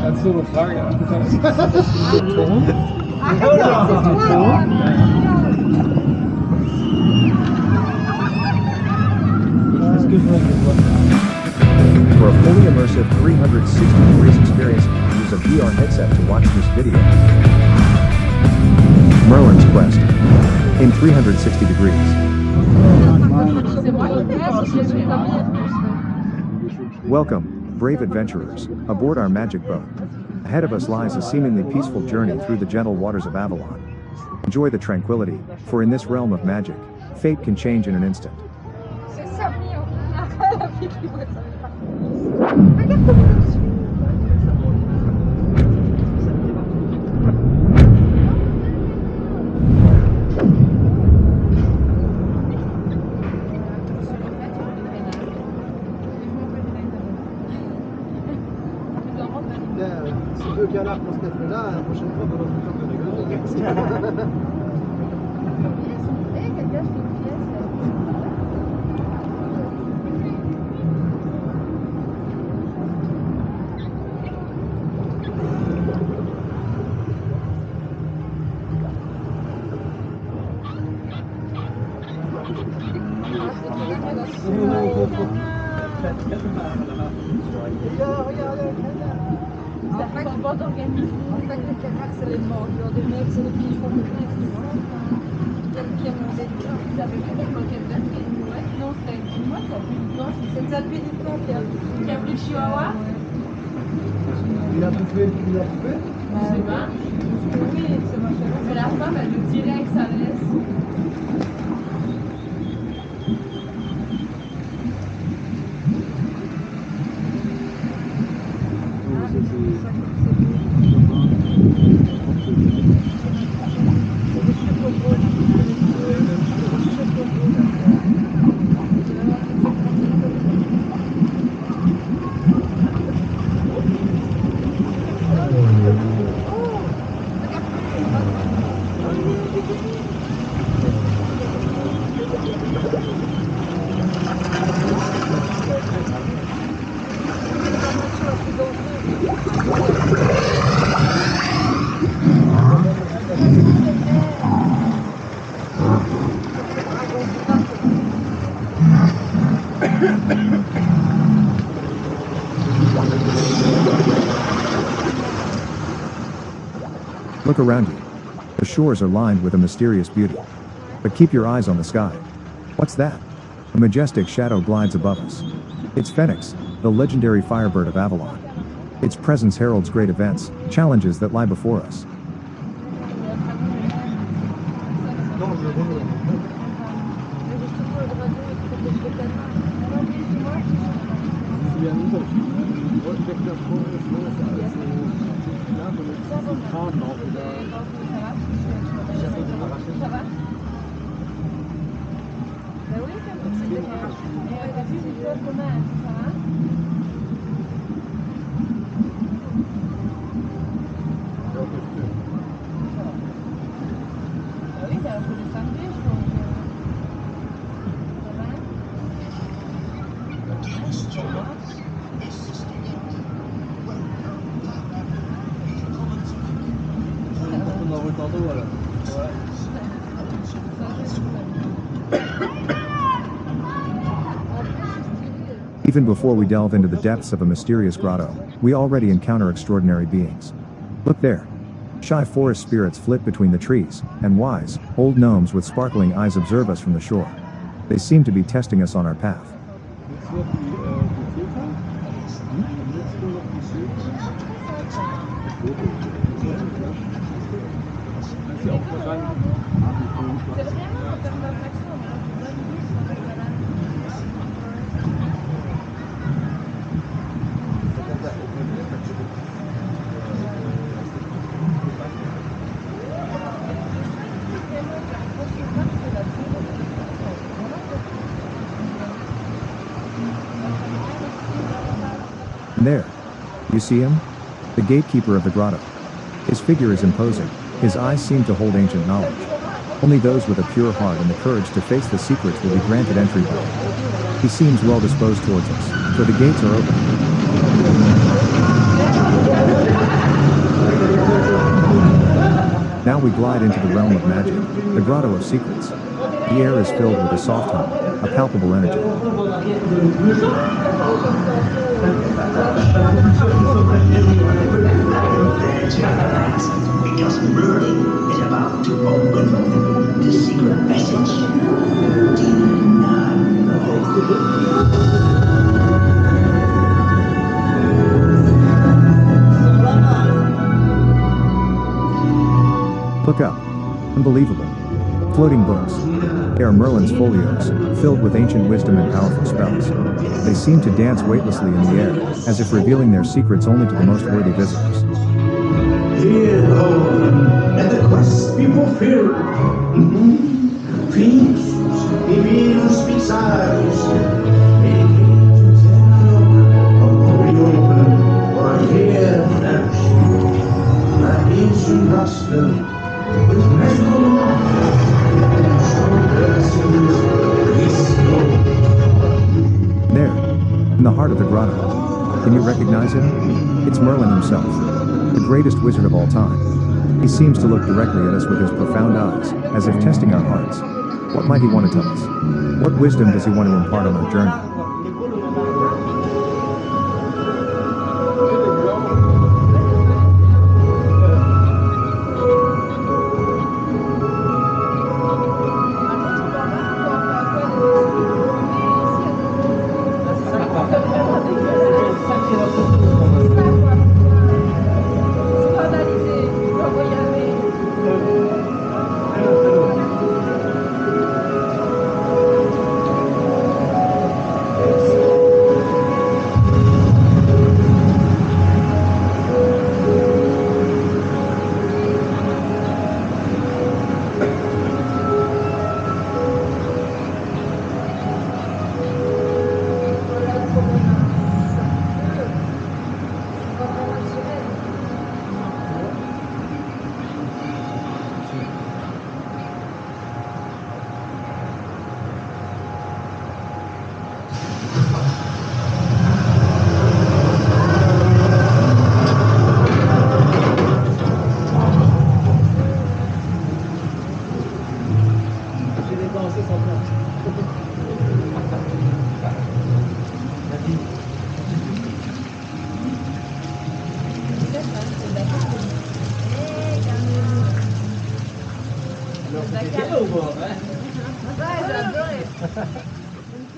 Ganz so eine Frage. Ton? For a fully immersive 360 degrees experience, use a VR headset to watch this video. Merlin's Quest. In 360 degrees. Welcome, brave adventurers, aboard our magic boat. Ahead of us lies a seemingly peaceful journey through the gentle waters of Avalon. Enjoy the tranquility, for in this realm of magic, fate can change in an instant. C'est deux canards pour ce café-là, la prochaine fois, on va se faire de rigoler. En fait, on va d'organiser. En fait, le canard, c'est les morts. Des mecs, c'est les petits fonds de place, tu vois. Qui a monté le camp. Ils avaient fait des coquettes vertes. Ouais, non, c'était moi, ça a pris du temps. C'est le pélican qui a pris le chihuahua. Il a bouffé, il a bouffé. Je sais pas. Oui, c'est ma chérie. Mais la femme, elle nous dirait que ça laisse. Look around you. The shores are lined with a mysterious beauty. But keep your eyes on the sky. What's that? A majestic shadow glides above us. It's Phoenix, the legendary Firebird of Avalon. Its presence heralds great events, challenges that lie before us. Even before we delve into the depths of a mysterious grotto, we already encounter extraordinary beings. Look there. Shy forest spirits flit between the trees, and wise, old gnomes with sparkling eyes observe us from the shore. They seem to be testing us on our path. And there. You see him? The gatekeeper of the grotto. His figure is imposing, his eyes seem to hold ancient knowledge. Only those with a pure heart and the courage to face the secrets will be granted entry by. He seems well disposed towards us, for the gates are open. Now we glide into the realm of magic, the grotto of secrets. The air is filled with a soft hum, a palpable energy. Because Merlin is about to open the secret passage. Do you not know? Look up. Unbelievable. Floating books. They are Merlin's folios, filled with ancient wisdom and powerful spells. They seem to dance weightlessly in the air, as if revealing their secrets only to the most worthy visitors. Here, home, let the quest be fulfilled. Dreams, reveal, speak sighs. Make it to tell of reopen or hear flourishing. My ancient gospel with magical love. Show blessings, bestow. There, in the heart of the grotto. Can you recognize him? It's Merlin himself, the greatest wizard of all time. He seems to look directly at us with his profound eyes, as if testing our hearts. What might he want to tell us? What wisdom does he want to impart on our journey?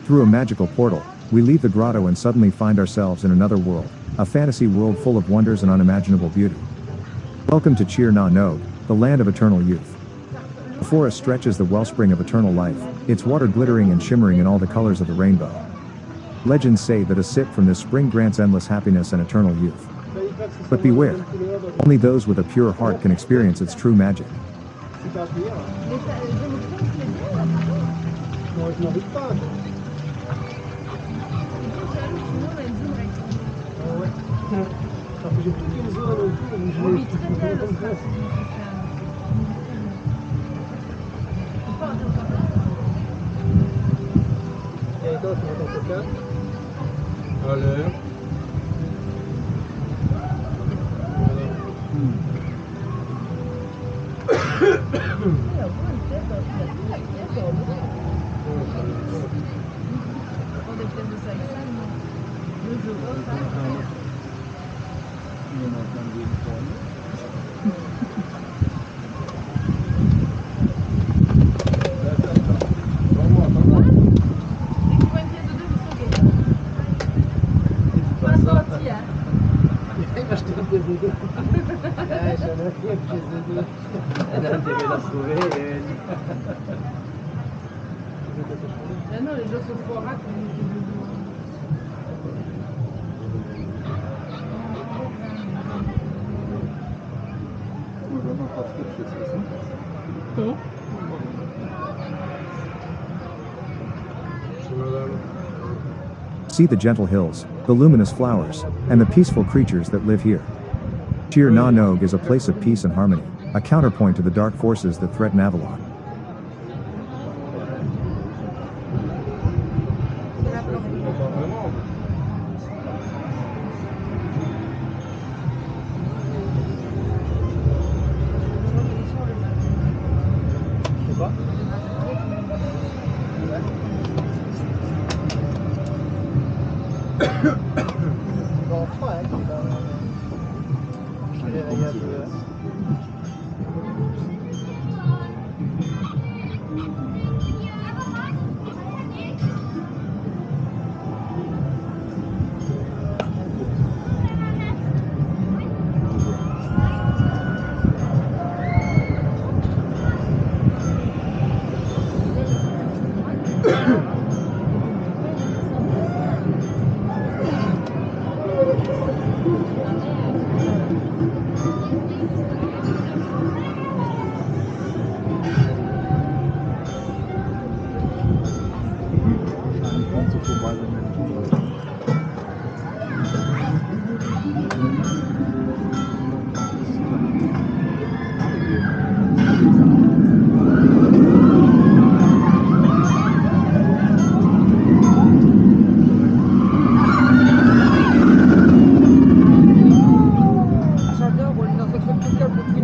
Through a magical portal, we leave the grotto and suddenly find ourselves in another world, a fantasy world full of wonders and unimaginable beauty. Welcome to Tir Na Nog, the land of eternal youth. Before us stretches the wellspring of eternal life, its water glittering and shimmering in all the colors of the rainbow. Legends say that a sip from this spring grants endless happiness and eternal youth. But beware, only those with a pure heart can experience its true magic. Allez. Non, les gens sont trop rapides. See the gentle hills, the luminous flowers, and the peaceful creatures that live here. Tir Na Nog is a place of peace and harmony, a counterpoint to the dark forces that threaten Avalon. Dans froid, hein, qui va les rayades. J'adore, on est dans un truc tout calme depuis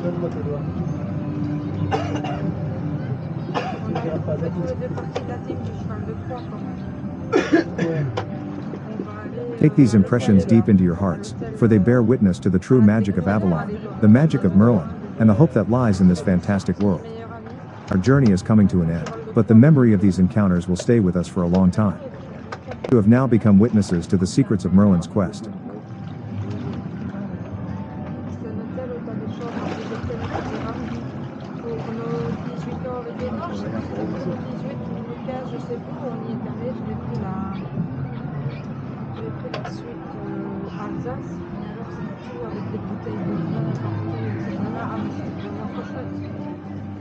Donne-moi tes doigts. On fait tous les deux parties de la team du cheval de Troie quand même. Ouais. Take these impressions deep into your hearts, for they bear witness to the true magic of Avalon, the magic of Merlin, and the hope that lies in this fantastic world. Our journey is coming to an end, but the memory of these encounters will stay with us for a long time. You have now become witnesses to the secrets of Merlin's quest.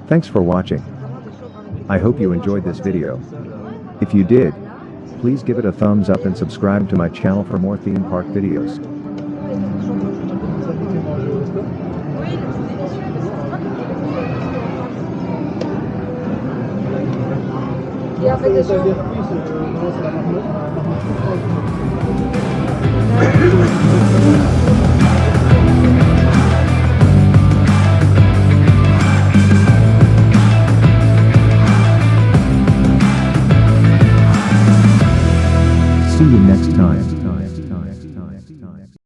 Thanks for watching. I hope you enjoyed this video. If you did, please give it a thumbs up and subscribe to my channel for more theme park videos. Et après des Ça veut choses. dire plus, c'est la marque.